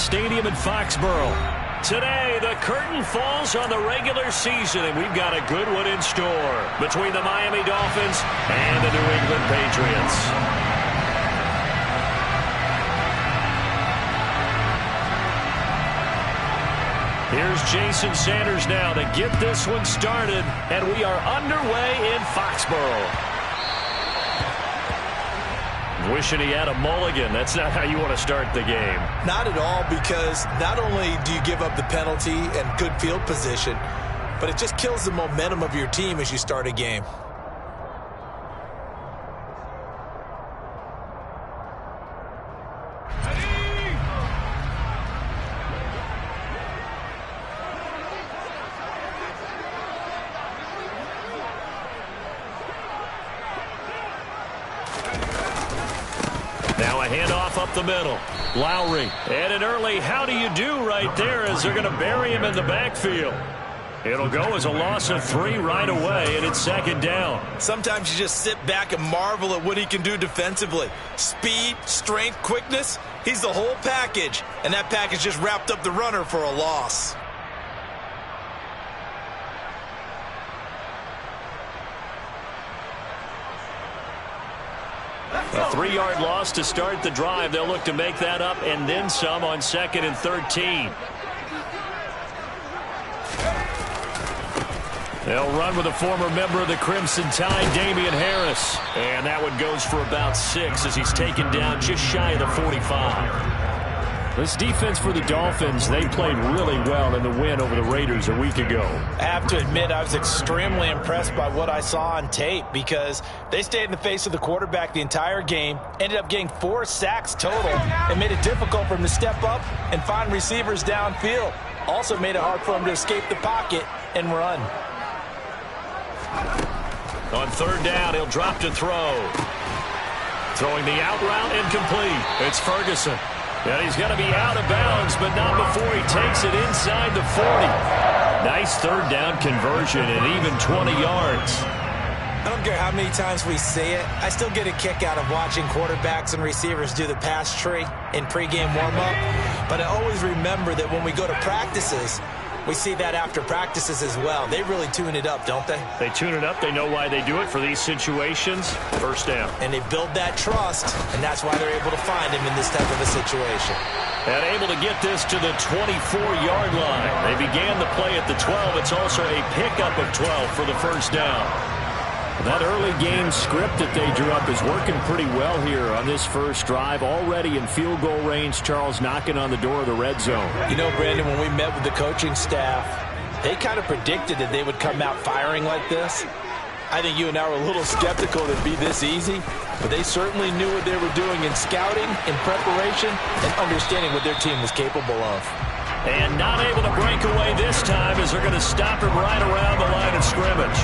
Stadium in Foxborough. Today, the curtain falls on the regular season, and we've got a good one in store between the Miami Dolphins and the New England Patriots. Here's Jason Sanders now to get this one started, and we are underway in Foxborough. Wishing he had a mulligan. That's not how you want to start the game. Not at all, because not only do you give up the penalty and good field position, but it just kills the momentum of your team as you start a game. Now a handoff up the middle. Lowry. And an early how do you do right there as they're going to bury him in the backfield. It'll go as a loss of 3 right away, and it's second down. Sometimes you just sit back and marvel at what he can do defensively. Speed, strength, quickness. He's the whole package, and that package just wrapped up the runner for a loss. A 3-yard loss to start the drive. They'll look to make that up and then some on 2nd and 13. They'll run with a former member of the Crimson Tide, Damian Harris. And that one goes for about 6 as he's taken down just shy of the 45. This defense for the Dolphins, they played really well in the win over the Raiders a week ago. I have to admit, I was extremely impressed by what I saw on tape because they stayed in the face of the quarterback the entire game, ended up getting 4 sacks total, and made it difficult for him to step up and find receivers downfield. Also made it hard for him to escape the pocket and run. On 3rd down, he'll drop to throw. Throwing the out route incomplete. It's Ferguson. And he's going to be out of bounds, but not before he takes it inside the 40. Nice 3rd down conversion and even 20 yards. I don't care how many times we see it. I still get a kick out of watching quarterbacks and receivers do the pass tree in pregame warm-up. But I always remember that when we go to practices, we see that after practices as well. They really tune it up, don't they? They tune it up. They know why they do it for these situations. 1st down. And they build that trust, and that's why they're able to find him in this type of a situation. And able to get this to the 24-yard line. They began the play at the 12. It's also a pickup of 12 for the 1st down. That early game script that they drew up is working pretty well here on this first drive. Already in field goal range, Charles knocking on the door of the red zone. You know, Brandon, when we met with the coaching staff, they kind of predicted that they would come out firing like this. I think you and I were a little skeptical that it'd be this easy, but they certainly knew what they were doing in scouting, in preparation, and understanding what their team was capable of. And not able to break away this time as they're going to stop him right around the line of scrimmage.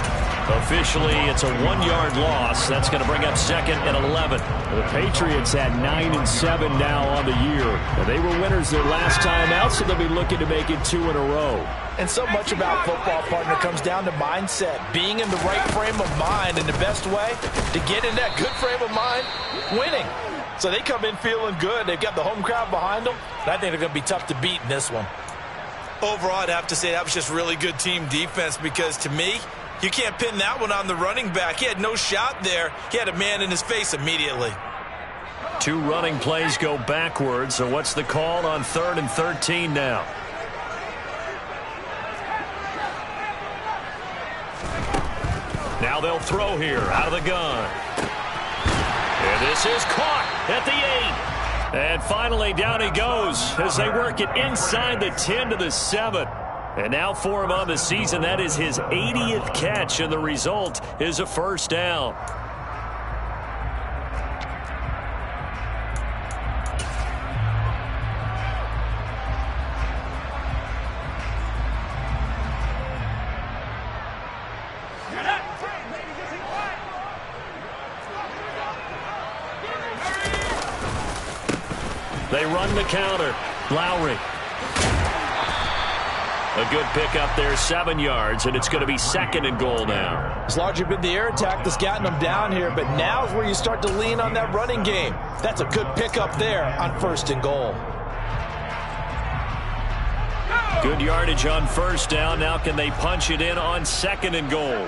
Officially, it's a 1-yard loss. That's going to bring up 2nd and 11. The Patriots at 9-7 now on the year. And they were winners their last time out, so they'll be looking to make it 2 in a row. And so much about football, partner, comes down to mindset. Being in the right frame of mind, and the best way to get in that good frame of mind, winning. So they come in feeling good. They've got the home crowd behind them. And I think they're going to be tough to beat in this one. Overall, I'd have to say that was just really good team defense because, to me, you can't pin that one on the running back. He had no shot there. He had a man in his face immediately. 2 running plays go backwards. So what's the call on 3rd and 13 now? Now they'll throw here out of the gun. And this is caught at the 8. And finally down he goes as they work it inside the 10 to the 7. And now for him on the season, that is his 80th catch, and the result is a 1st down. They run the counter. Lowry. A good pickup there, 7 yards, and it's going to be 2nd and goal now. It's largely been the air attack that's gotten them down here, but now's where you start to lean on that running game. That's a good pickup there on 1st and goal. Good yardage on first down. Now can they punch it in on 2nd and goal?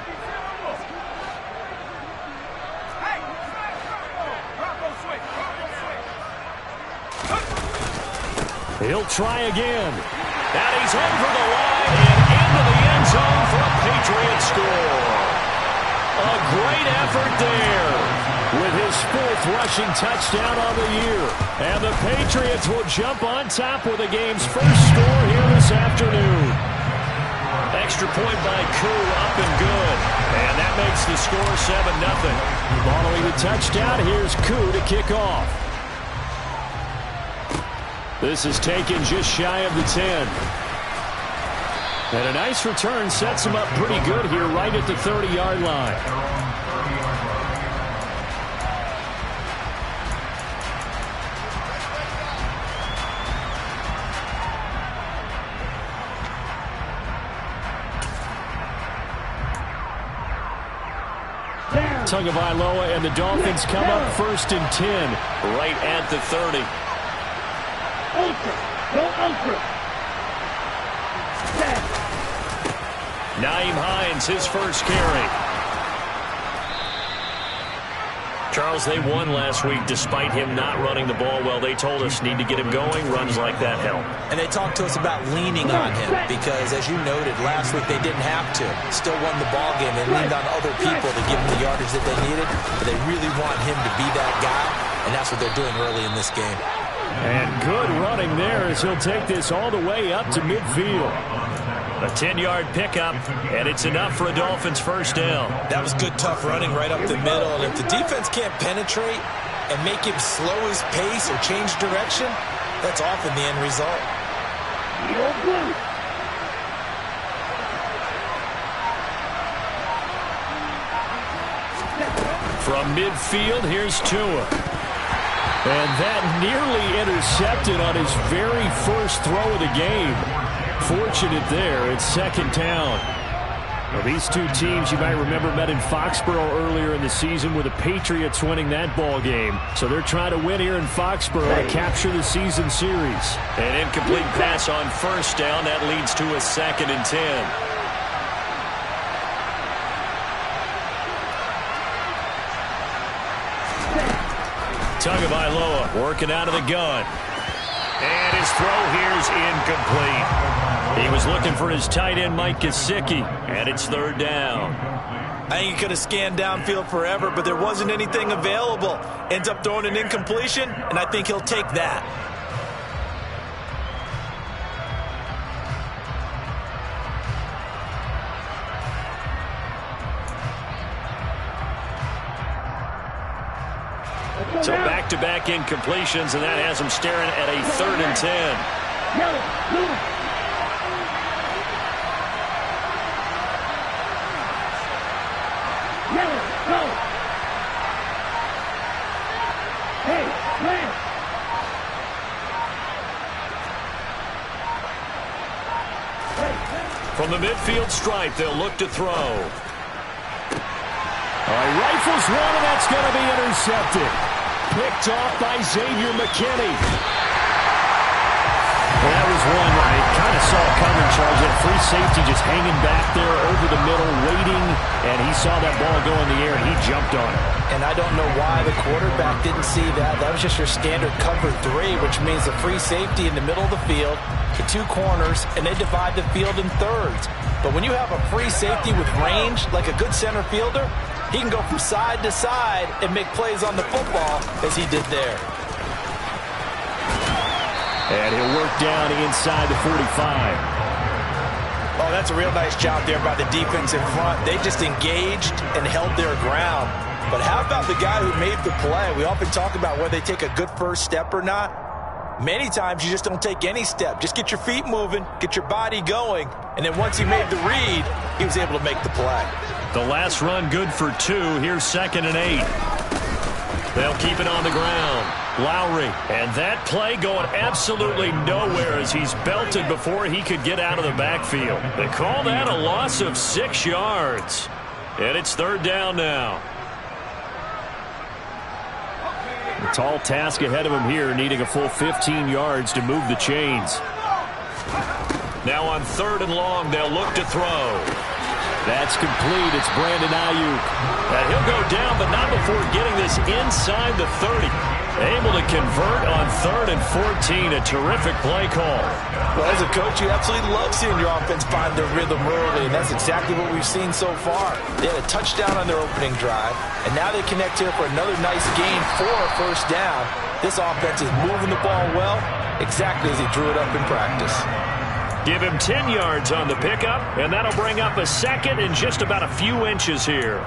He'll try again. And he's over the line and into the end zone for a Patriot score. A great effort there with his 4th rushing touchdown on the year. And the Patriots will jump on top with the game's first score here this afternoon. Extra point by Koo, up and good. And that makes the score 7-0. Following the touchdown, here's Koo to kick off. This is taken just shy of the 10. And a nice return sets him up pretty good here right at the 30-yard line. Tagovailoa and the Dolphins come up 1st and 10 right at the 30. Nyheim Hines, his first carry. Charles, they won last week despite him not running the ball well. They told us need to get him going. Runs like that help. And they talked to us about leaning on him because, as you noted, last week they didn't have to. Still won the ball game. They leaned on other people to give them the yardage that they needed. But they really want him to be that guy, and that's what they're doing early in this game. And good running there as he'll take this all the way up to midfield. A 10-yard pickup, and it's enough for a Dolphins first down. That was good, tough running right up the middle. And if the defense can't penetrate and make him slow his pace or change direction, that's often the end result. From midfield, here's Tua. And that nearly intercepted on his very first throw of the game. Fortunate there, it's 2nd down. Well, these two teams, you might remember, met in Foxborough earlier in the season with the Patriots winning that ball game. So they're trying to win here in Foxborough to capture the season series. An incomplete pass on first down. That leads to a 2nd and 10. Tagovailoa working out of the gun. And his throw here's incomplete. He was looking for his tight end, Mike Gesicki, and it's 3rd down. I think he could have scanned downfield forever, but there wasn't anything available. Ends up throwing an incompletion, and I think he'll take that. So back-to-back incompletions, and that has him staring at a 3rd and 10. From the midfield stripe, they'll look to throw. All right, rifles one, and that's going to be intercepted. Picked off by Xavier McKinney. Well, that was one I kind of saw coming, Charles. That free safety just hanging back there over the middle, waiting, and he saw that ball go in the air, and he jumped on it. And I don't know why the quarterback didn't see that. That was just your standard cover 3, which means the free safety in the middle of the field, the 2 corners, and they divide the field in thirds. But when you have a free safety with range, like a good center fielder, he can go from side to side and make plays on the football as he did there. And he'll work down inside the 45. Oh, that's a real nice job there by the defense in front. They just engaged and held their ground. But how about the guy who made the play? We often talk about whether they take a good first step or not. Many times you just don't take any step. Just get your feet moving, get your body going, and then once he made the read, he was able to make the play. The last run good for 2. Here's 2nd and 8. They'll keep it on the ground. Lowry, and that play going absolutely nowhere as he's belted before he could get out of the backfield. They call that a loss of 6 yards. And it's 3rd down now. A tall task ahead of him here, needing a full 15 yards to move the chains. Now on 3rd and long, they'll look to throw. That's complete. It's Brandon Ayuk. And he'll go down, but not before getting this inside the 30. Able to convert on 3rd and 14. A terrific play call. Well, as a coach, you absolutely love seeing your offense find their rhythm early, and that's exactly what we've seen so far. They had a touchdown on their opening drive, and now they connect here for another nice gain for a first down. This offense is moving the ball well, exactly as he drew it up in practice. Give him 10 yards on the pickup, and that'll bring up a second in just about a few inches here.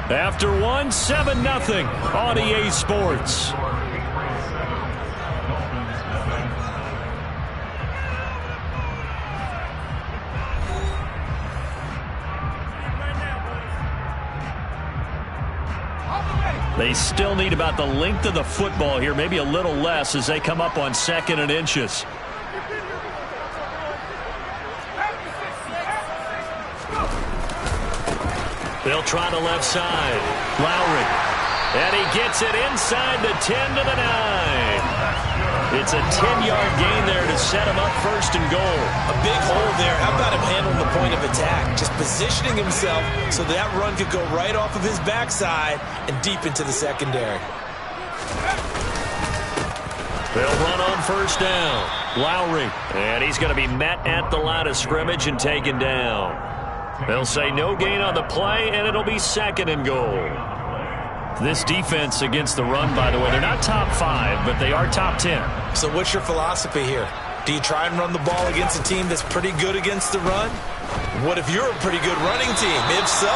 After one, 7-0 on EA Sports. They still need about the length of the football here, maybe a little less as they come up on 2nd and inches. They'll try the left side. Lowry. And he gets it inside the 10 to the 9. It's a 10-yard gain there to set him up 1st and goal. A big hole there. How about him handling the point of attack? Just positioning himself so that run could go right off of his backside and deep into the secondary. They'll run on 1st down. Lowry. And he's going to be met at the line of scrimmage and taken down. They'll say no gain on the play, and it'll be 2nd and goal. This defense against the run, by the way, they're not top 5, but they are top 10. So what's your philosophy here? Do you try and run the ball against a team that's pretty good against the run? What if you're a pretty good running team? If so,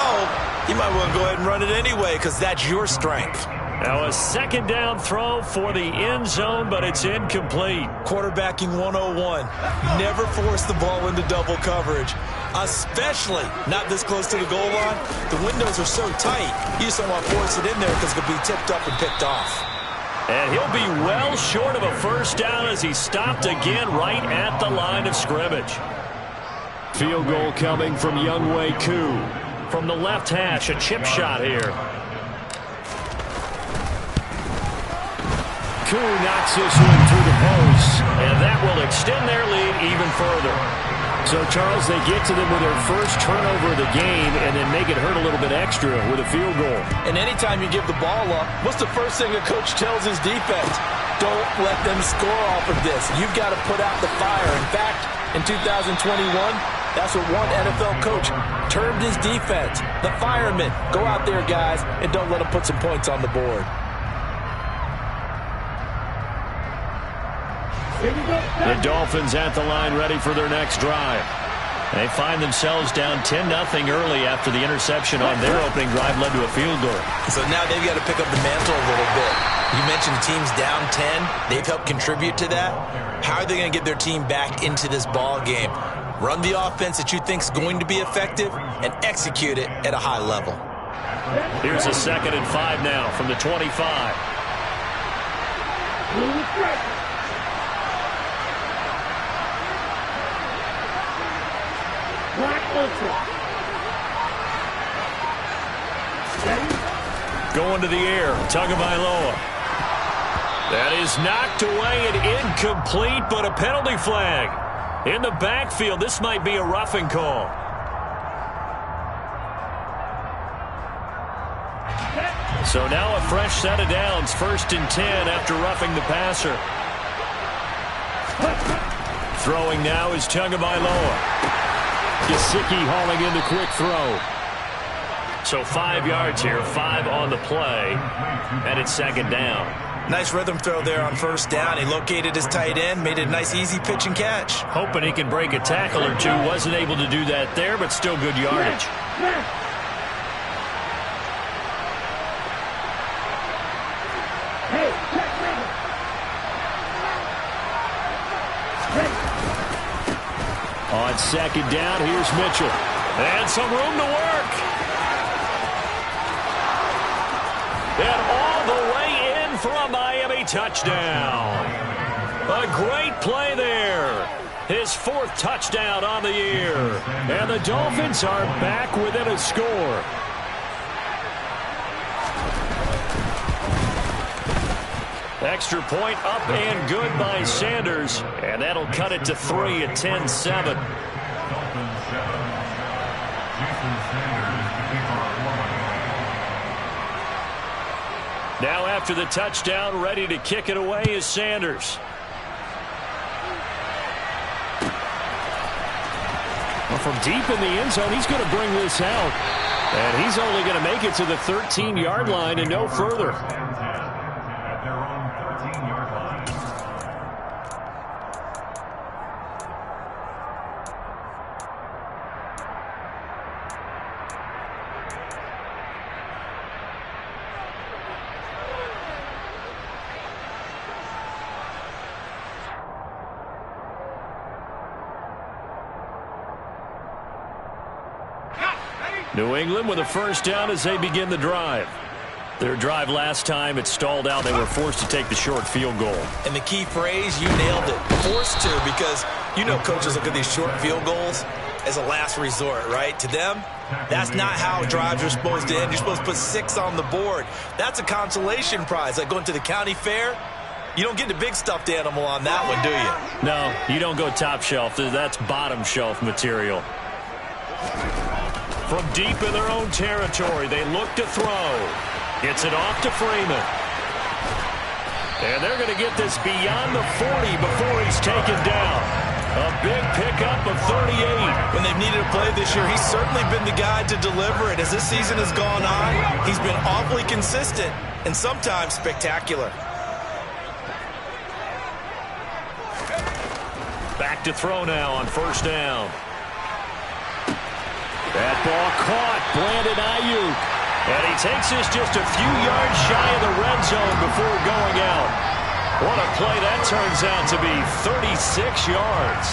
you might want to go ahead and run it anyway because that's your strength. Now a 2nd down throw for the end zone, but it's incomplete. Quarterbacking 101. Never force the ball into double coverage, especially not this close to the goal line. The windows are so tight, you just don't want to force it in there because it could be tipped up and picked off. And he'll be well short of a 1st down as he stopped again right at the line of scrimmage. Field goal coming from Younghoe Koo. From the left hash, a chip shot here. Koo knocks this one through the post, and that will extend their lead even further. So, Charles, they get to them with their first turnover of the game and then make it hurt a little bit extra with a field goal. And anytime you give the ball up, what's the first thing a coach tells his defense? Don't let them score off of this. You've got to put out the fire. In fact, in 2021, that's what one NFL coach termed his defense. The firemen. Go out there, guys, and don't let them put some points on the board. The Dolphins at the line ready for their next drive. They find themselves down 10-0 early after the interception on their opening drive led to a field goal. So now they've got to pick up the mantle a little bit. You mentioned the team's down 10. They've helped contribute to that. How are they going to get their team back into this ball game? Run the offense that you think is going to be effective and execute it at a high level. Here's a 2nd and 5 now from the 25. Going to the air, Tagovailoa. That is knocked away and incomplete, but a penalty flag. In the backfield, this might be a roughing call. So now a fresh set of downs, 1st and 10 after roughing the passer. Throwing now is Tagovailoa. Gesicki hauling in the quick throw. So 5 yards here, 5 on the play, and it's 2nd down. Nice rhythm throw there on 1st down. He located his tight end, made it a nice easy pitch and catch. Hoping he can break a tackle or two. Wasn't able to do that there, but still good yardage. On 2nd down, here's Mitchell. And some room to work. And all the way in for a Miami touchdown. A great play there. His 4th touchdown on the year. And the Dolphins are back within a score. Extra point up and good by Sanders. And that'll cut it to 3 at 10-7. Now after the touchdown, ready to kick it away is Sanders. Well, from deep in the end zone, he's going to bring this out. And he's only going to make it to the 13-yard line and no further. New England with a first down as they begin the drive. Their drive last time, it stalled out. They were forced to take the short field goal. And the key phrase, you nailed it, forced to, because you know coaches look at these short field goals as a last resort, right? To them, that's not how drives are supposed to end. You're supposed to put 6 on the board. That's a consolation prize, like going to the county fair. You don't get the big stuffed animal on that one, do you? No, you don't go top shelf. That's bottom shelf material. From deep in their own territory, they look to throw. Gets it off to Freeman. And they're going to get this beyond the 40 before he's taken down. A big pickup of 38. When they've needed a play this year, he's certainly been the guy to deliver it. As this season has gone on, he's been awfully consistent and sometimes spectacular. Back to throw now on first down. That ball caught, Brandon Ayuk. And he takes this just a few yards shy of the red zone before going out. What a play that turns out to be, 36 yards.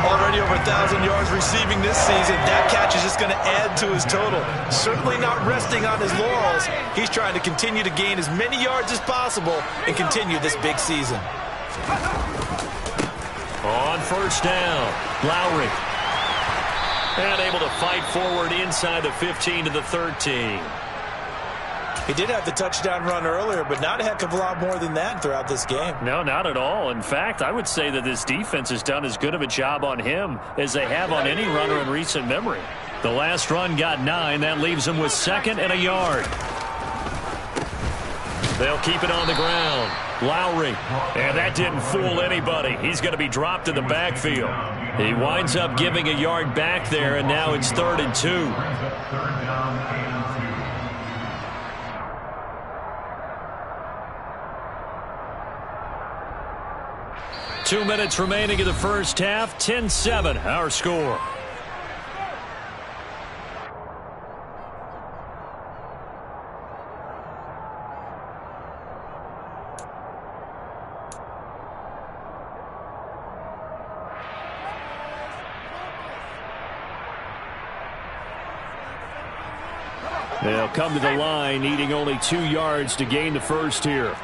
Already over 1,000 yards receiving this season. That catch is just going to add to his total. Certainly not resting on his laurels. He's trying to continue to gain as many yards as possible and continue this big season. On first down, Lowry. And able to fight forward inside the 15 to the 13. He did have the touchdown run earlier, but not a heck of a lot more than that throughout this game. No, not at all. In fact, I would say that this defense has done as good of a job on him as they have on any runner in recent memory. The last run got 9. That leaves them with 2nd and a yard. They'll keep it on the ground. Lowry. And that didn't fool anybody. He's going to be dropped in the backfield. He winds up giving a yard back there, and now it's 3rd and 2. Two minutes remaining in the first half. 10-7, our score. They'll come to the line, needing only 2 yards to gain the first here.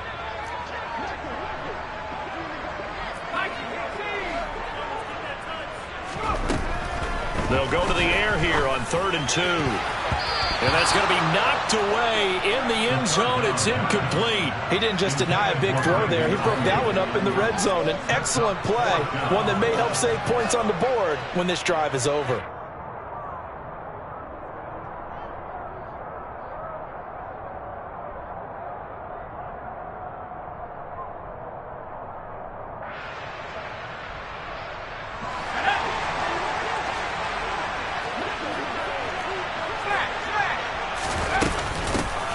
They'll go to the air here on 3rd and 2. And that's going to be knocked away in the end zone. It's incomplete. He didn't just deny a big throw there. He broke that one up in the red zone. An excellent play, one that may help save points on the board when this drive is over.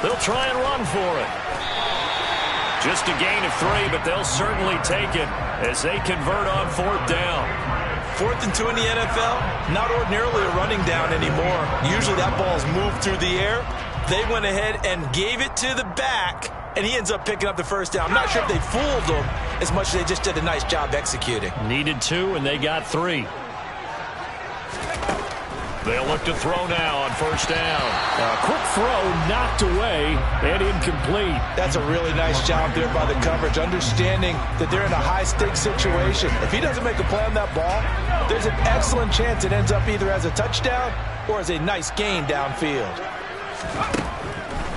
They'll try and run for it. Just a gain of 3, but they'll certainly take it as they convert on 4th down. 4th and 2 in the NFL, not ordinarily a running down anymore. Usually that ball's moved through the air. They went ahead and gave it to the back, and he ends up picking up the first down. I'm not sure if they fooled him as much as they just did a nice job executing. Needed 2, and they got 3. They'll look to throw now on first down. A quick throw knocked away and incomplete. That's a really nice job there by the coverage, understanding that they're in a high-stakes situation. If he doesn't make a play on that ball, there's an excellent chance it ends up either as a touchdown or as a nice gain downfield.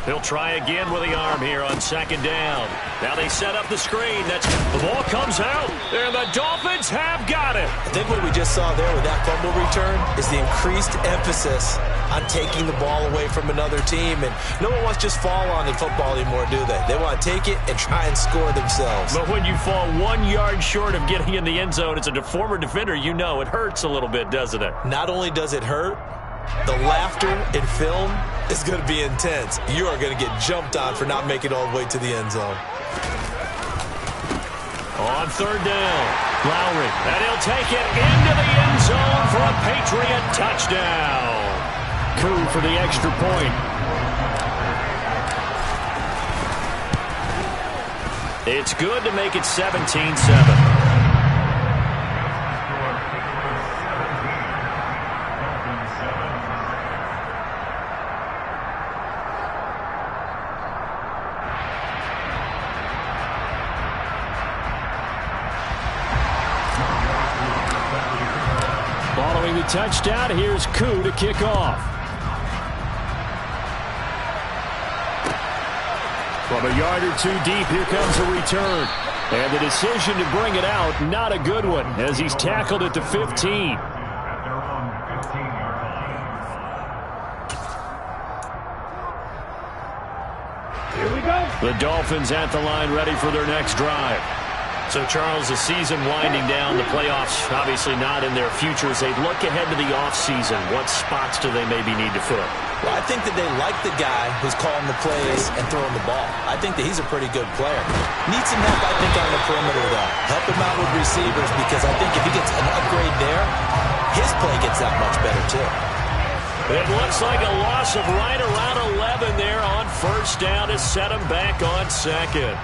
He'll try again with the arm here on second down. Now they set up the screen. The ball comes out, and the Dolphins have got it. I think what we just saw there with that fumble return is the increased emphasis on taking the ball away from another team. And no one wants to just fall on in football anymore, do they? They want to take it and try and score themselves. But when you fall 1 yard short of getting in the end zone as a former defender, you know it hurts a little bit, doesn't it? Not only does it hurt, the laughter in film is going to be intense. You are going to get jumped on for not making it all the way to the end zone. On third down, Lowry, and he'll take it into the end zone for a Patriot touchdown. Koo for the extra point. It's good to make it 17-7. Following the touchdown, here's Koo to kick off. From a yard or two deep, here comes a return. And the decision to bring it out, not a good one, as he's tackled at the 15. Here we go. The Dolphins at the line, ready for their next drive. So, Charles, the season winding down, the playoffs obviously not in their future. As they look ahead to the offseason, what spots do they maybe need to fill? Well, I think that they like the guy who's calling the plays and throwing the ball. I think that he's a pretty good player. Needs some help, I think, on the perimeter, though. Help him out with receivers, because I think if he gets an upgrade there, his play gets that much better, too. It looks like a loss of right around 11 there on first down to set him back on second.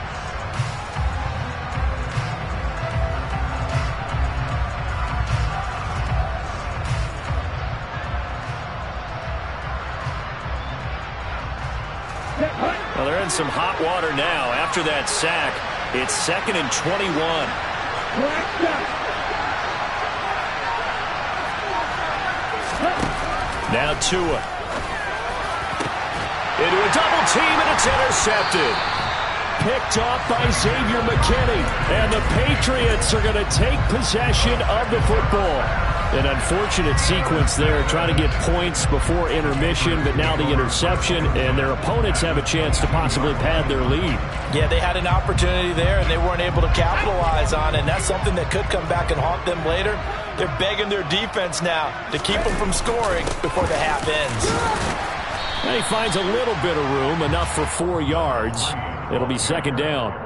Well, they're in some hot water now. After that sack, it's 2nd and 21. Now Tua. Into a double team, and it's intercepted. Picked off by Xavier McKinney. And the Patriots are going to take possession of the football. An unfortunate sequence there, trying to get points before intermission, but now the interception, and their opponents have a chance to possibly pad their lead. Yeah, they had an opportunity there, and they weren't able to capitalize on it, and that's something that could come back and haunt them later. They're begging their defense now to keep them from scoring before the half ends. And he finds a little bit of room, enough for 4 yards. It'll be second down.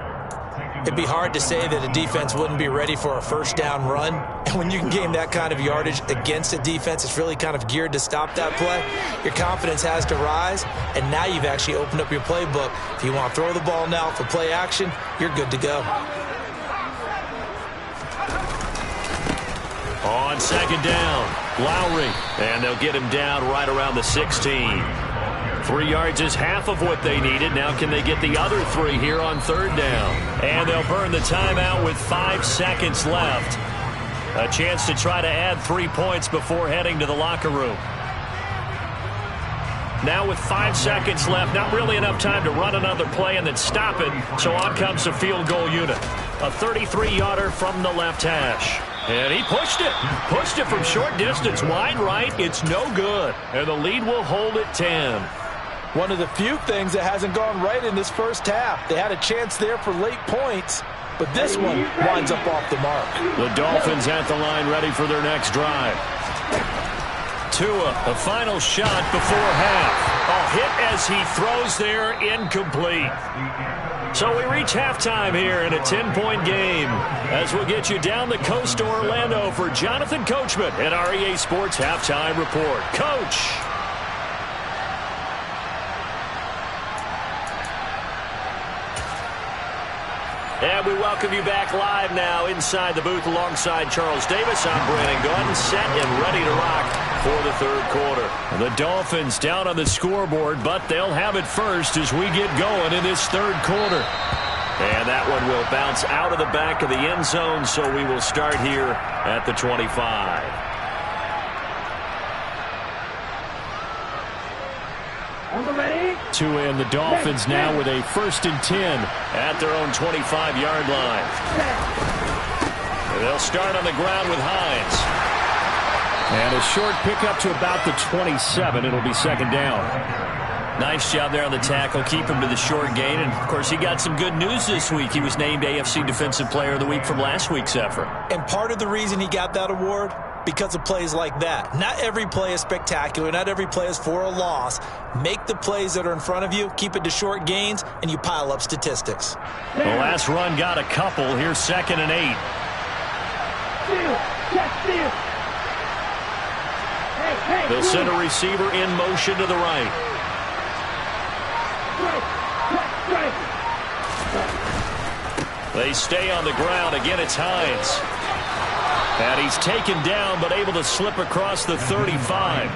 It'd be hard to say that a defense wouldn't be ready for a first down run. And when you can gain that kind of yardage against a defense that's really kind of geared to stop that play, your confidence has to rise. And now you've actually opened up your playbook. If you want to throw the ball now for play action, you're good to go. On second down, Lowry. And they'll get him down right around the 16. 3 yards is half of what they needed. Now can they get the other 3 here on third down? And they'll burn the timeout with 5 seconds left. A chance to try to add 3 points before heading to the locker room. Now with 5 seconds left, not really enough time to run another play and then stop it. So on comes the field goal unit. A 33-yarder from the left hash. And he pushed it. Pushed it from short distance, wide right. It's no good. And the lead will hold at 10. One of the few things that hasn't gone right in this first half. They had a chance there for late points, but this one winds up off the mark. The Dolphins at the line, ready for their next drive. Tua, the final shot before half. A hit as he throws there, incomplete. So we reach halftime here in a 10-point game as we'll get you down the coast to Orlando for Jonathan Coachman at our EA Sports Halftime Report. Coach. And we welcome you back live now inside the booth alongside Charles Davis. I'm Brandon Gaudin, set and ready to rock for the third quarter. The Dolphins down on the scoreboard, but they'll have it first as we get going in this third quarter. And that one will bounce out of the back of the end zone, so we will start here at the 25. On the ready. Tua and the Dolphins now with a 1st and 10 at their own 25-yard line. They'll start on the ground with Hines. And a short pickup to about the 27. It'll be 2nd down. Nice job there on the tackle. Keep him to the short gain. And, of course, he got some good news this week. He was named AFC Defensive Player of the Week from last week's effort. And part of the reason he got that award, because of plays like that. Not every play is spectacular. Not every play is for a loss. Make the plays that are in front of you, keep it to short gains, and you pile up statistics. The last run got a couple. Here's 2nd and 8. They'll send a receiver in motion to the right. They stay on the ground. Again, it's Hines. And he's taken down, but able to slip across the 35.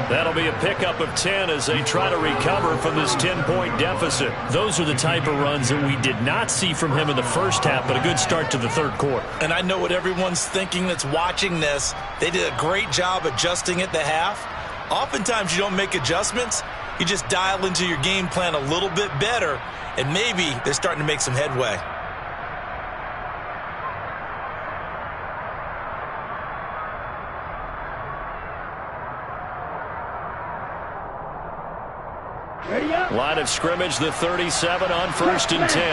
That'll be a pickup of 10 as they try to recover from this 10-point deficit. Those are the type of runs that we did not see from him in the first half, but a good start to the 3rd quarter. And I know what everyone's thinking that's watching this. They did a great job adjusting at the half. Oftentimes you don't make adjustments. You just dial into your game plan a little bit better, and maybe they're starting to make some headway. Line of scrimmage, the 37 on 1st and 10.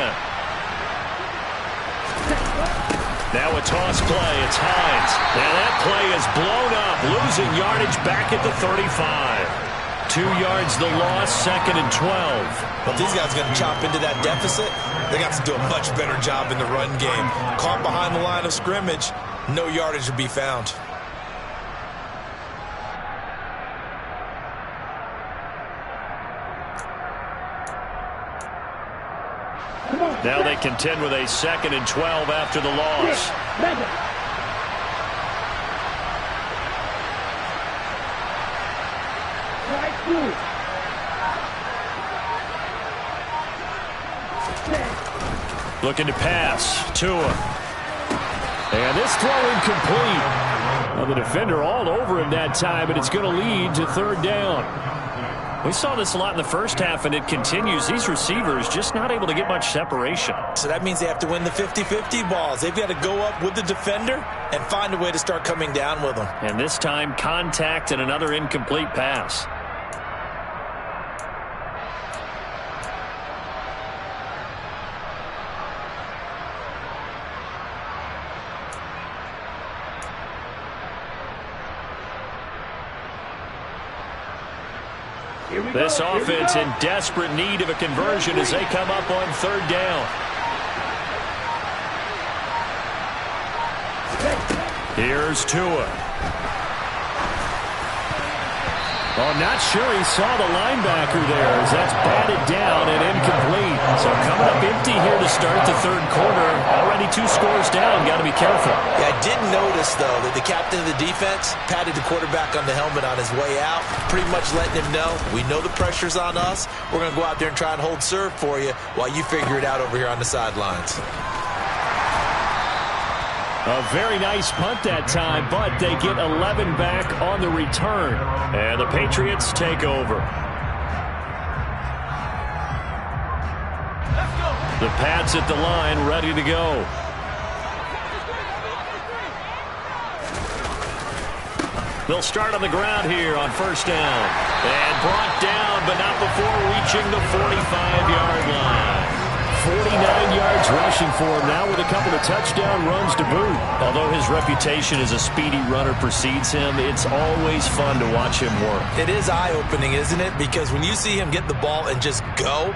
Now a toss play. It's Hines. And that play is blown up, losing yardage back at the 35. 2 yards the loss, 2nd and 12. But these guys are going to chop into that deficit. They got to do a much better job in the run game. Caught behind the line of scrimmage, no yardage to be found. Now they contend with a 2nd and 12 after the loss. Looking to pass. Tua. And this throw incomplete. Well, the defender all over him that time, and it's going to lead to 3rd down. We saw this a lot in the first half, and it continues. These receivers just not able to get much separation. So that means they have to win the 50-50 balls. They've got to go up with the defender and find a way to start coming down with them. And this time, contact and another incomplete pass. This offense in desperate need of a conversion as they come up on 3rd down. Here's Tua. Oh, not sure he saw the linebacker there as that's batted down and incomplete. So coming up empty here to start the 3rd quarter. Already 2 scores down. Got to be careful. Yeah, I did notice, though, that the captain of the defense patted the quarterback on the helmet on his way out, pretty much letting him know, we know the pressure's on us. We're going to go out there and try and hold serve for you while you figure it out over here on the sidelines. A very nice punt that time, but they get 11 back on the return. And the Patriots take over. The Pats at the line, ready to go. They'll start on the ground here on 1st down. And brought down, but not before reaching the 45-yard line. 49 yards rushing for him now with a couple of touchdown runs to boot. Although his reputation as a speedy runner precedes him, it's always fun to watch him work. It is eye-opening, isn't it? Because when you see him get the ball and just go,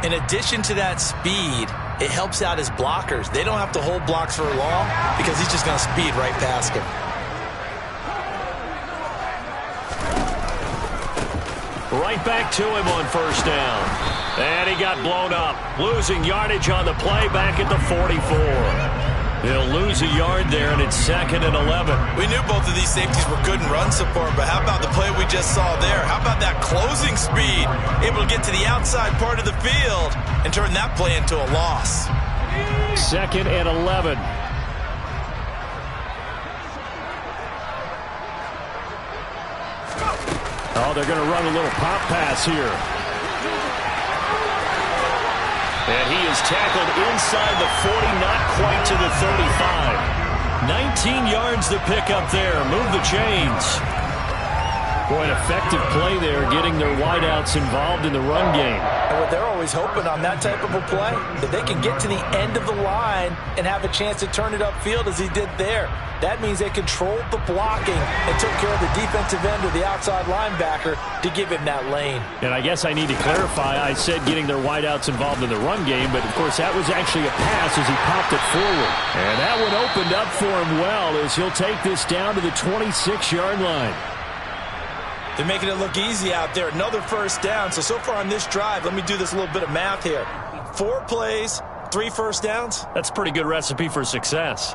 in addition to that speed, it helps out his blockers. They don't have to hold blocks for long because he's just going to speed right past him. Right back to him on 1st down. And he got blown up. Losing yardage on the play back at the 44. He'll lose a yard there, and it's 2nd and 11. We knew both of these safeties were good in run support, but how about the play we just saw there? How about that closing speed? Able to get to the outside part of the field and turn that play into a loss. 2nd and 11. Oh, they're going to run a little pop pass here. And he is tackled inside the 40, not quite to the 35. 19 yards to pick up there. Move the chains. Boy, an effective play there, getting their wideouts involved in the run game. And what they're always hoping on that type of a play, that they can get to the end of the line and have a chance to turn it upfield as he did there. That means they controlled the blocking and took care of the defensive end or the outside linebacker to give him that lane. And I guess I need to clarify, I said getting their wideouts involved in the run game, but of course that was actually a pass as he popped it forward. And that one opened up for him well as he'll take this down to the 26-yard line. They're making it look easy out there. Another first down. So far on this drive, let me do this little bit of math here. 4 plays, 3 first downs. That's a pretty good recipe for success.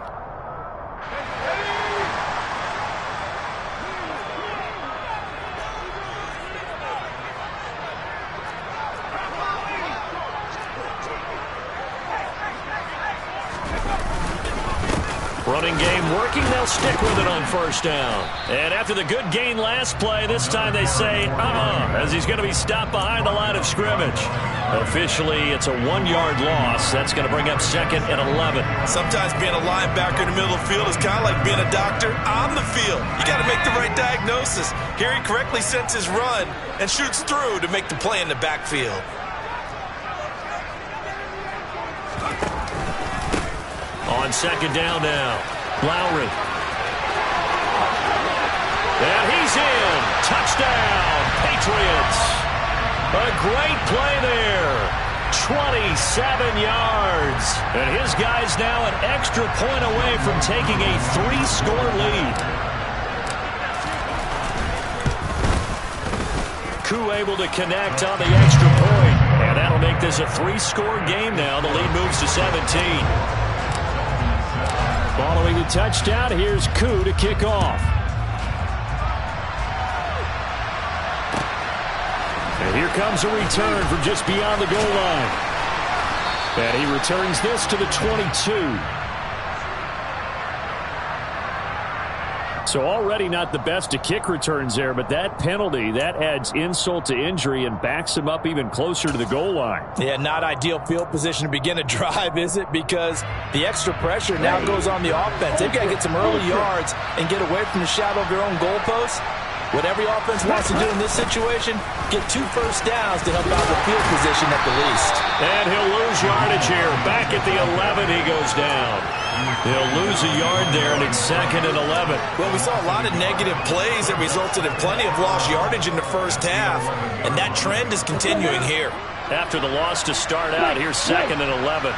Running game working, they'll stick with it on first down. And after the good gain last play, this time they say, as he's going to be stopped behind the line of scrimmage. Officially, it's a 1-yard loss. That's going to bring up 2nd and 11. Sometimes being a linebacker in the middle of the field is kind of like being a doctor on the field. You got to make the right diagnosis. Here he correctly sets his run and shoots through to make the play in the backfield. On 2nd down now, Lowry. And he's in. Touchdown, Patriots. A great play there. 27 yards. And his guy's now an extra point away from taking a 3-score lead. Koo able to connect on the extra point. And that'll make this a 3-score game now. The lead moves to 17. Following the touchdown, here's Koo to kick off. And here comes a return from just beyond the goal line. And he returns this to the 22. So already not the best of kick returns there, but that penalty, that adds insult to injury and backs him up even closer to the goal line. Yeah, not ideal field position to begin a drive, is it? Because the extra pressure now goes on the offense. They've got to get some early yards and get away from the shadow of their own goalposts. What every offense wants to do in this situation, get 2 first downs to help out the field position at the least. And he'll lose yardage here. Back at the 11, he goes down. He'll lose a yard there, and it's 2nd and 11. Well, we saw a lot of negative plays that resulted in plenty of lost yardage in the first half, and that trend is continuing here. After the loss to start out, here's 2nd and 11.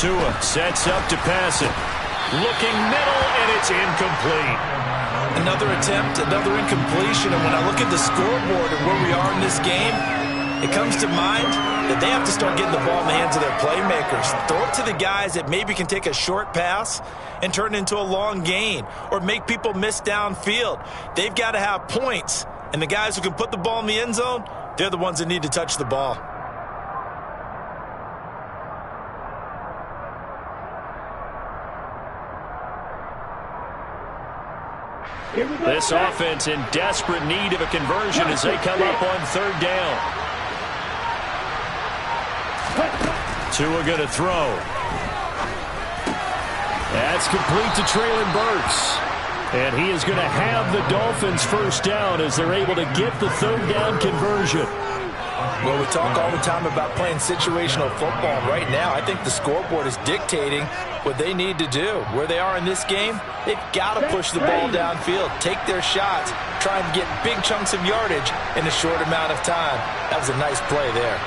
Tua sets up to pass it. Looking middle, and it's incomplete. Another attempt, another incompletion, and when I look at the scoreboard and where we are in this game, it comes to mind that they have to start getting the ball in the hands of their playmakers. Throw it to the guys that maybe can take a short pass and turn it into a long gain or make people miss downfield. They've got to have points, and the guys who can put the ball in the end zone, they're the ones that need to touch the ball. This offense in desperate need of a conversion as they come up on 3rd down. Tua going to throw. That's complete to Treylon Burks. And he is going to have the Dolphins first down as they're able to get the 3rd down conversion. Well, we talk all the time about playing situational football. Right now, I think the scoreboard is dictating what they need to do. Where they are in this game, they've got to push the ball downfield, take their shots, try and get big chunks of yardage in a short amount of time. That was a nice play there.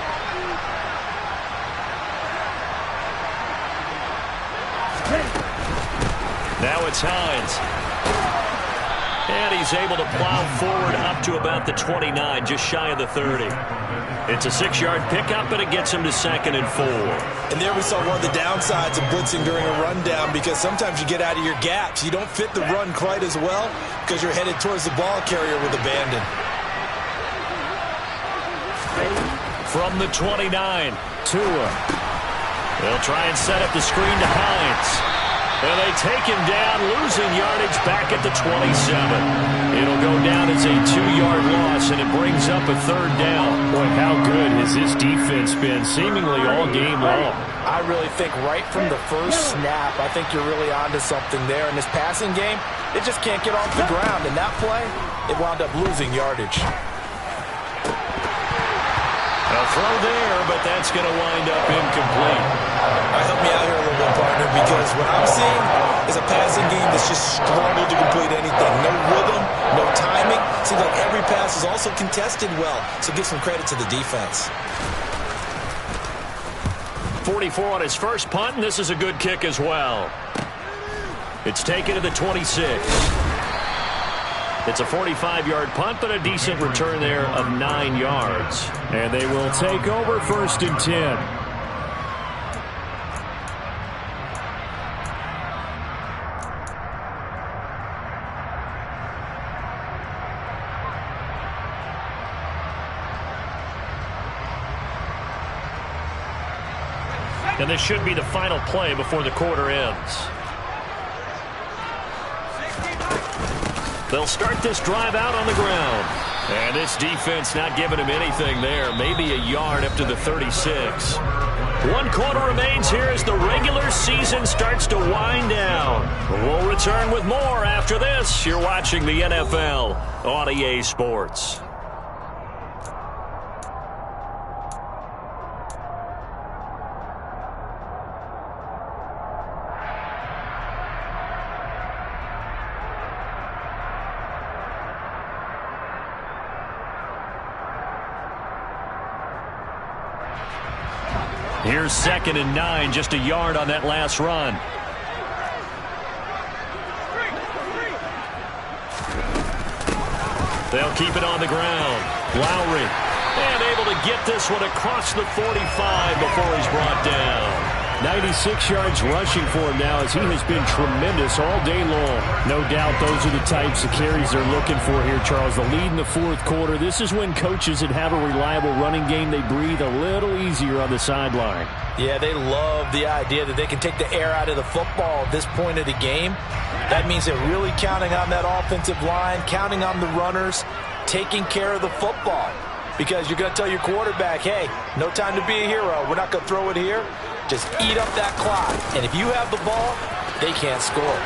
Now it's Hines. And he's able to plow forward up to about the 29, just shy of the 30. It's a 6-yard pickup, and it gets him to 2nd and 4. And there we saw one of the downsides of blitzing during a rundown, because sometimes you get out of your gaps. You don't fit the run quite as well because you're headed towards the ball carrier with abandon. From the 29, Tua. They'll try and set up the screen to Hines. And they take him down, losing yardage back at the 27. It'll go down as a 2-yard loss, and it brings up a 3rd down. Boy, how good has this defense been seemingly all game long? I really think right from the first snap, I think you're really onto something there. In this passing game, it just can't get off the ground. In that play, it wound up losing yardage. A throw there, but that's going to wind up incomplete. Help me out here a little bit, partner, because what I'm seeing is a passing game that's just struggled to complete anything. No rhythm, no timing. Seems like every pass is also contested well, so give some credit to the defense. 44 on his first punt, and this is a good kick as well. It's taken to the 26. It's a 45-yard punt, but a decent return there of 9 yards. And they will take over 1st and 10. And this should be the final play before the quarter ends. They'll start this drive out on the ground. And this defense not giving him anything there. Maybe a yard up to the 36. 1 quarter remains here as the regular season starts to wind down. We'll return with more after this. You're watching the NFL on EA Sports. Here's 2nd and 9, just a yard on that last run. They'll keep it on the ground. Lowry, and able to get this one across the 45 before he's brought down. 96 yards rushing for him now as he has been tremendous all day long. No doubt those are the types of carries they're looking for here, Charles. The lead in the 4th quarter. This is when coaches that have a reliable running game, they breathe a little easier on the sideline. Yeah, they love the idea that they can take the air out of the football at this point of the game. That means they're really counting on that offensive line, counting on the runners, taking care of the football. Because you're going to tell your quarterback, hey, no time to be a hero. We're not going to throw it here. Just eat up that clock. And if you have the ball, they can't score.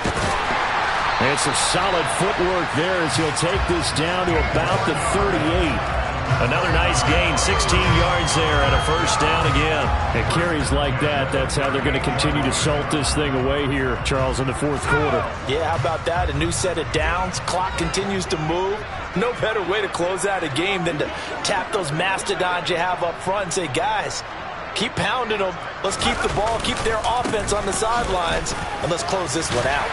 And some solid footwork there as he'll take this down to about the 38. Another nice gain, 16 yards there and a 1st down again. And carries like that, that's how they're going to continue to salt this thing away here, Charles, in the 4th quarter. Yeah, how about that? A new set of downs. Clock continues to move. No better way to close out a game than to tap those mastodons you have up front and say, guys, keep pounding them. Let's keep the ball, keep their offense on the sidelines, and let's close this one out.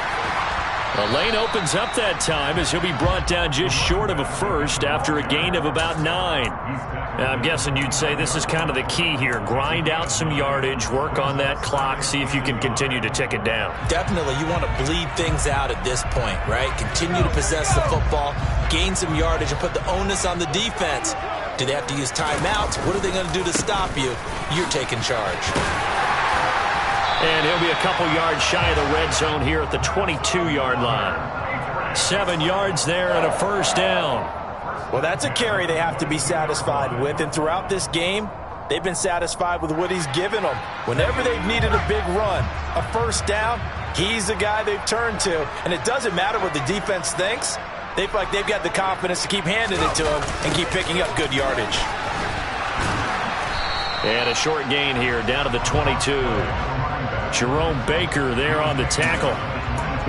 The lane opens up that time as he'll be brought down just short of a 1st after a gain of about 9. Now, I'm guessing you'd say this is kind of the key here. Grind out some yardage, work on that clock, see if you can continue to tick it down. Definitely, you want to bleed things out at this point, right? Continue to possess the football, gain some yardage, and put the onus on the defense. Do they have to use timeouts? What are they going to do to stop you? You're taking charge. And he'll be a couple yards shy of the red zone here at the 22-yard line. 7 yards there and a 1st down. Well, that's a carry they have to be satisfied with. And throughout this game, they've been satisfied with what he's given them. Whenever they've needed a big run, a 1st down, he's the guy they've turned to. And it doesn't matter what the defense thinks. They feel like they've got the confidence to keep handing it to him and keep picking up good yardage. And a short gain here down to the 22. Jerome Baker there on the tackle.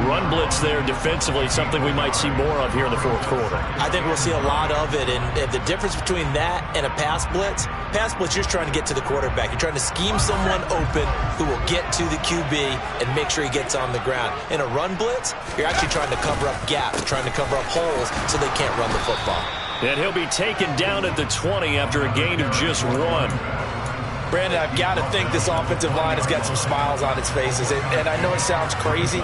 Run blitz there defensively, something we might see more of here in the 4th quarter. I think we'll see a lot of it, and the difference between that and a pass blitz, you're just trying to get to the quarterback. You're trying to scheme someone open who will get to the QB and make sure he gets on the ground. In a run blitz, you're actually trying to cover up gaps, trying to cover up holes so they can't run the football. And he'll be taken down at the 20 after a gain of just 1. Brandon, I've got to think this offensive line has got some smiles on its faces. And I know it sounds crazy,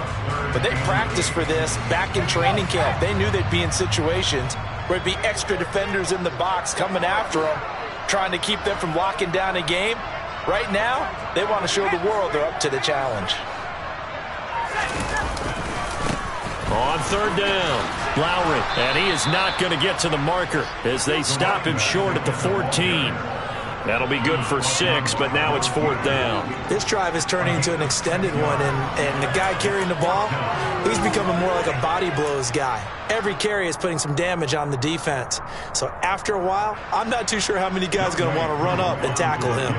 but they practiced for this back in training camp. They knew they'd be in situations where it'd be extra defenders in the box coming after them, trying to keep them from locking down a game. Right now, they want to show the world they're up to the challenge. On third down, Lowry, and he is not going to get to the marker as they stop him short at the 14. That'll be good for 6, but now it's fourth down. This drive is turning into an extended one, and the guy carrying the ball, he's becoming more like a body blows guy. Every carry is putting some damage on the defense. So after a while, I'm not too sure how many guys are going to want to run up and tackle him.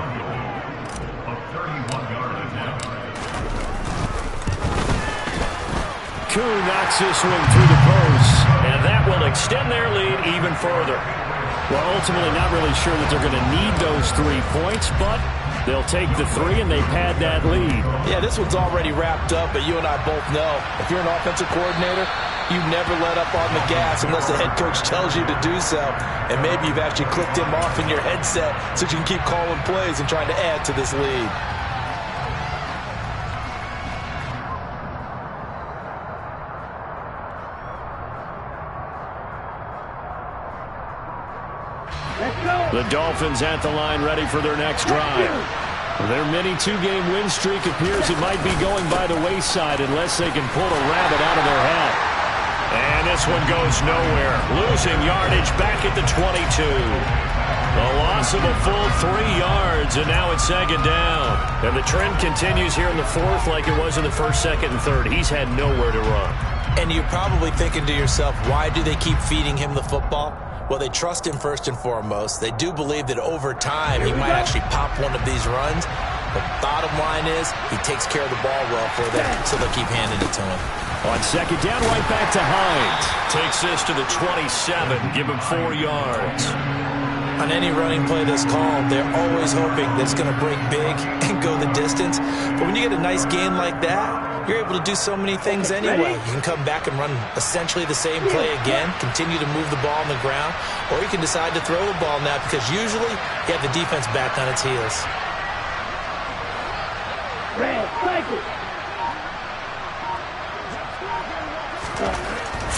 Koo knocks this one through the post. And that will extend their lead even further. Well, ultimately not really sure that they're going to need those 3 points, but they'll take the 3 and they pad that lead. Yeah, this one's already wrapped up, but you and I both know if you're an offensive coordinator, you never let up on the gas unless the head coach tells you to do so. And maybe you've actually clicked him off in your headset so you can keep calling plays and trying to add to this lead. The Dolphins at the line ready for their next drive. Their mini 2-game win streak appears it might be going by the wayside unless they can pull a rabbit out of their hat. And this one goes nowhere. Losing yardage back at the 22. A loss of a full 3 yards, and now it's second down. And the trend continues here in the fourth like it was in the first, second, and third. He's had nowhere to run. And you're probably thinking to yourself, why do they keep feeding him the football? Well, they trust him first and foremost. They do believe that over time he might actually pop one of these runs. But bottom line is he takes care of the ball well for them, so they'll keep handing it to him. On second down, right back to Hines. Takes this to the 27. Give him 4 yards. On any running play that's called, they're always hoping that it's going to break big and go the distance. But when you get a nice gain like that, you're able to do so many things anyway. You can come back and run essentially the same play again, continue to move the ball on the ground, or you can decide to throw the ball now because usually you have the defense back on its heels.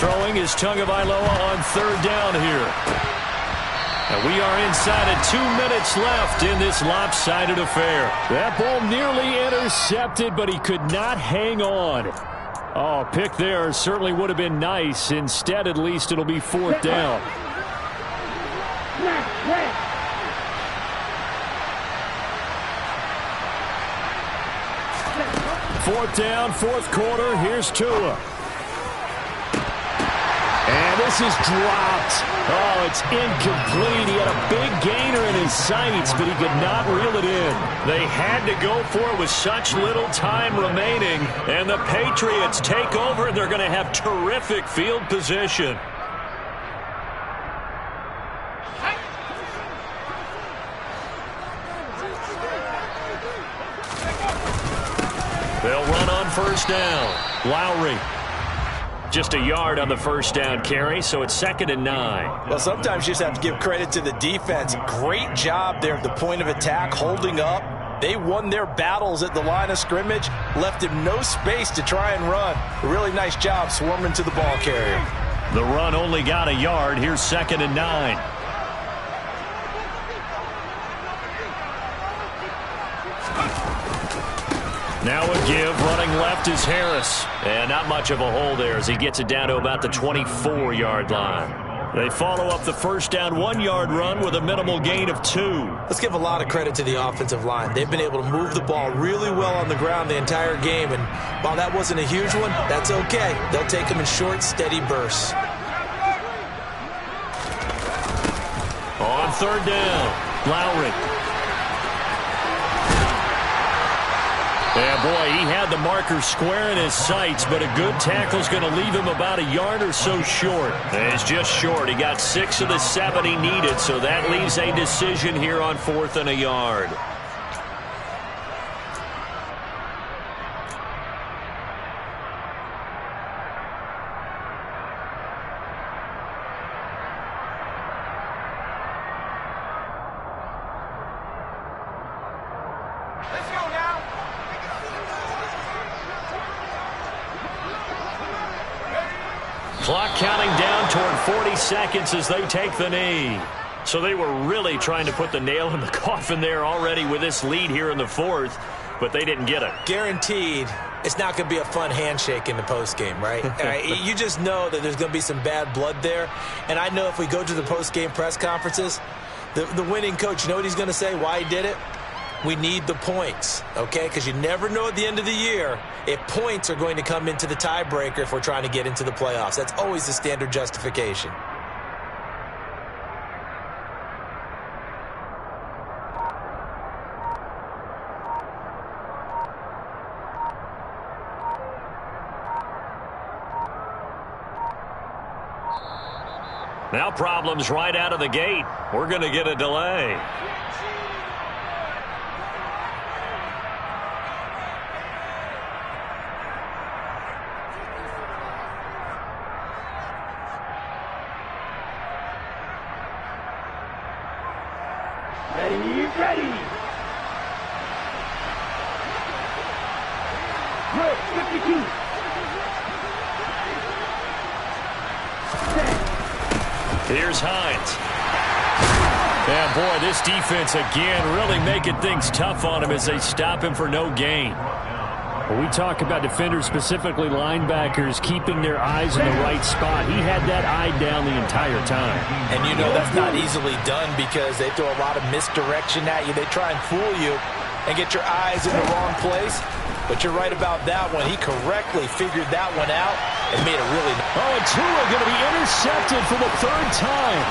Throwing is Tagovailoa on third down here. And we are inside of 2 minutes left in this lopsided affair. That ball nearly intercepted, but he could not hang on. Oh, pick there certainly would have been nice. Instead, at least, it'll be fourth down. Fourth down, fourth quarter. Here's Tua. And this is dropped. Oh, it's incomplete. He had a big gainer in his sights, but he could not reel it in. They had to go for it with such little time remaining. And the Patriots take over, and they're going to have terrific field position. They'll run on first down. Lowry. Just a yard on the first down carry, so it's 2nd and 9. Well, sometimes you just have to give credit to the defense. Great job there at the point of attack, holding up. They won their battles at the line of scrimmage, left him no space to try and run. A really nice job swarming to the ball carrier. The run only got a yard. Here's 2nd and 9. Now a give, running left is Harris. And not much of a hole there as he gets it down to about the 24-yard line. They follow up the first down 1-yard run with a minimal gain of 2. Let's give a lot of credit to the offensive line. They've been able to move the ball really well on the ground the entire game. And while that wasn't a huge one, that's okay. They'll take them in short, steady bursts. On third down, Lowry. Yeah, boy, he had the marker square in his sights, but a good tackle's going to leave him about a yard or so short. It's just short. He got 6 of the 7 he needed, so that leaves a decision here on 4th and a yard. Clock counting down toward 40 seconds as they take the knee. So they were really trying to put the nail in the coffin there already with this lead here in the fourth, but they didn't get it. Guaranteed, it's not going to be a fun handshake in the postgame, right? You just know that there's going to be some bad blood there. And I know if we go to the postgame press conferences, the winning coach, you know what he's going to say, why he did it? We need the points, okay? Because you never know at the end of the year if points are going to come into the tiebreaker if we're trying to get into the playoffs. That's always the standard justification. Now problems right out of the gate. We're going to get a delay. Ready. Quick, 52. Here's Hines. Yeah, boy, this defense again really making things tough on him as they stop him for no gain. When we talk about defenders, specifically linebackers, keeping their eyes in the right spot, he had that eye down the entire time. And you know that's not easily done because they throw a lot of misdirection at you. They try and fool you and get your eyes in the wrong place. But you're right about that one. He correctly figured that one out and made it really nice. Oh, and Tua going to be intercepted for the third time.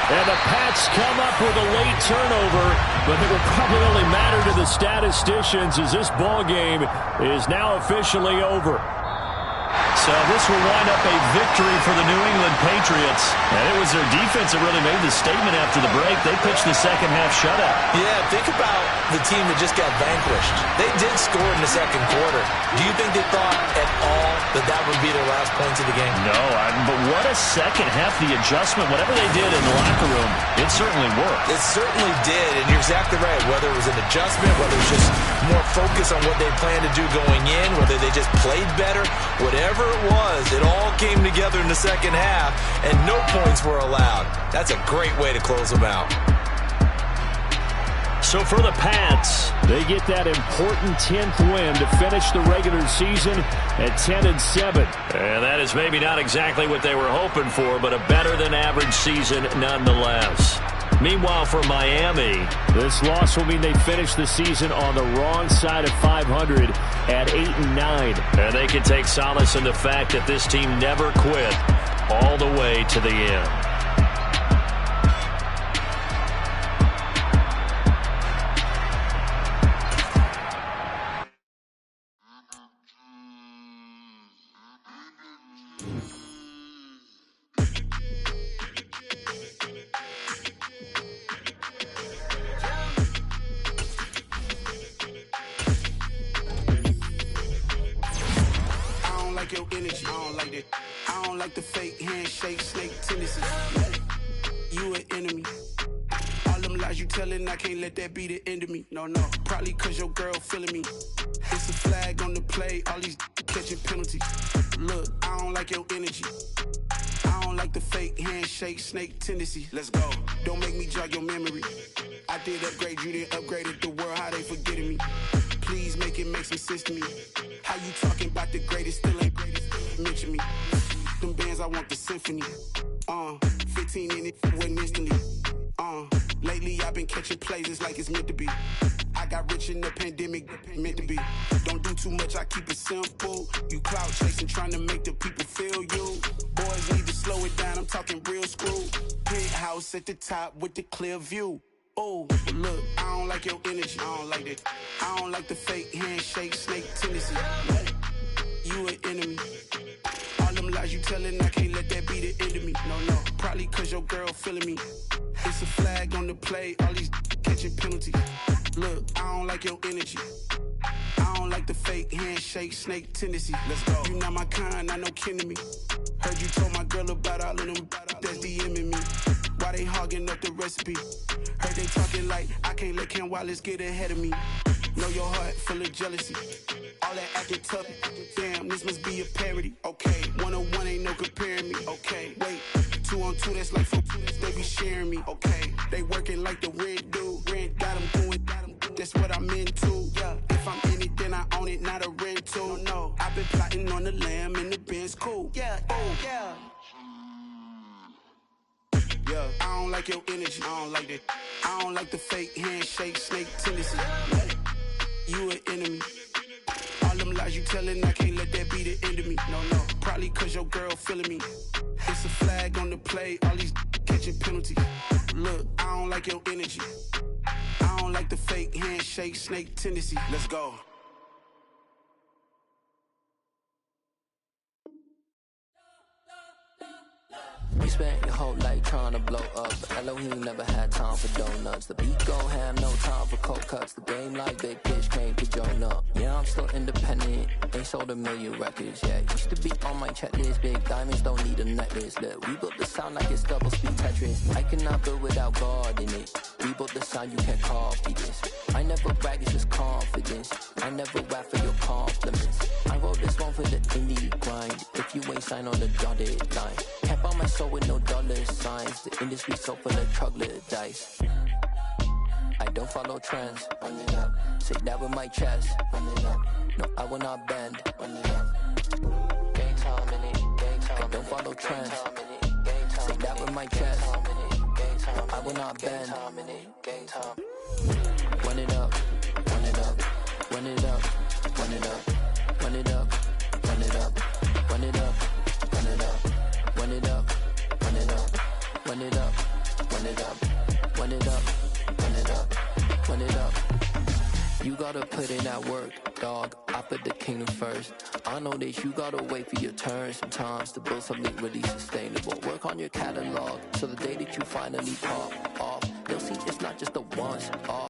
And the Pats come up with a late turnover, but it will probably only matter to the statisticians as this ball game is now officially over. So this will wind up a victory for the New England Patriots. And it was their defense that really made the statement after the break. They pitched the second half shutout. Yeah, think about the team that just got vanquished. They did score in the second quarter. Do you think they thought at all that that would be their last points of the game? No, but what a second half. The adjustment, whatever they did in the locker room, it certainly worked. It certainly did, and you're exactly right. Whether it was an adjustment, whether it was just more focus on what they planned to do going in, whether they just played better, whatever it was, it all came together in the second half, and no points were allowed. That's a great way to close them out. So for the Pats, they get that important 10th win to finish the regular season at 10-7. And that is maybe not exactly what they were hoping for, but a better-than-average season nonetheless. Meanwhile, for Miami, this loss will mean they finish the season on the wrong side of 500 at 8-9. And they can take solace in the fact that this team never quit all the way to the end. Your energy, I don't like that. I don't like the fake handshake, snake tendencies. You an enemy. All them lies you telling, I can't let that be the end of me. No, probably cause your girl feeling me. It's a flag on the play, all these catching penalties. Look, I don't like your energy. I don't like the fake handshake, snake tendency. Let's go. Don't make me jog your memory. I did upgrade, you didn't upgrade it. The world, how they forgetting me. Please make it make some sense to me. How you talking about the greatest, still ain't greatest? Mention me. Them bands, I want the symphony. 15 in it, went instantly. Lately I've been catching plays, it's like it's meant to be. I got rich in the pandemic, meant to be. Don't do too much, I keep it simple. You cloud chasing, trying to make the people feel you. Boys need to slow it down, I'm talking real screw. Penthouse at the top with the clear view. Oh, look, I don't like your energy. I don't like that. I don't like the fake handshake, snake tendency. You an enemy. All them lies you telling, I can't let that be the end of me. No, probably cause your girl feeling me. It's a flag on the play, all these catching penalties. Look, I don't like your energy. I don't like the fake handshake, snake tendency. Let's go. You not my kind, I know kin to me. Heard you told my girl about all of them that's DMing me. Why they hogging up the recipe? Heard they talking like I can't let Ken Wallace get ahead of me. Know your heart full of jealousy. All that acting tough, damn, this must be a parody. Okay, 1-on-1 ain't no comparing me. Okay, wait, 2-on-2, that's like 4, they be sharing me. Okay, they working like the rent dude. Rent got them going Sipping on the lamb in the Benz cool. Yeah, yeah. Yeah, I don't like your energy. I don't like that. I don't like the fake handshake, snake tendency. You an enemy. All them lies you telling, I can't let that be the end of me. No, no. Probably cause your girl feeling me. It's a flag on the play, all these catching penalties. Look, I don't like your energy. I don't like the fake handshake, snake tendency. Let's go. You spent your whole life trying to blow up, but Elohim never had time for donuts. The beat go ham, no time for cold cuts. The game like big bitch came to join up. Yeah, I'm still independent, ain't sold a million records yet. Used to be on my checklist, big diamonds don't need a necklace. Look, we built the sound like it's double speed Tetris. I cannot build without God in it. We built the sound, you can't copy this. I never brag, it's just confidence. I never rap for your compliments. I wrote this one for the indie grind. If you ain't signed on the dotted line, can't buy my soul with no dollar signs. The industry so full of troglodytes. I don't follow trends. Say that with my chest. No, I will not bend. Gang time in it. I don't follow trends. Say that with my chest. No, I will not bend. Run it up, run it up, run it up, run it up, run it up, run it up, run it up, run it up, run it up, run it up, run it up, run it up, run it up, run it up, run it up. You gotta put in that work, dog. I put the kingdom first. I know that you gotta wait for your turn sometimes to build something really sustainable. Work on your catalog so the day that you finally pop off, they'll see it's not just a once off.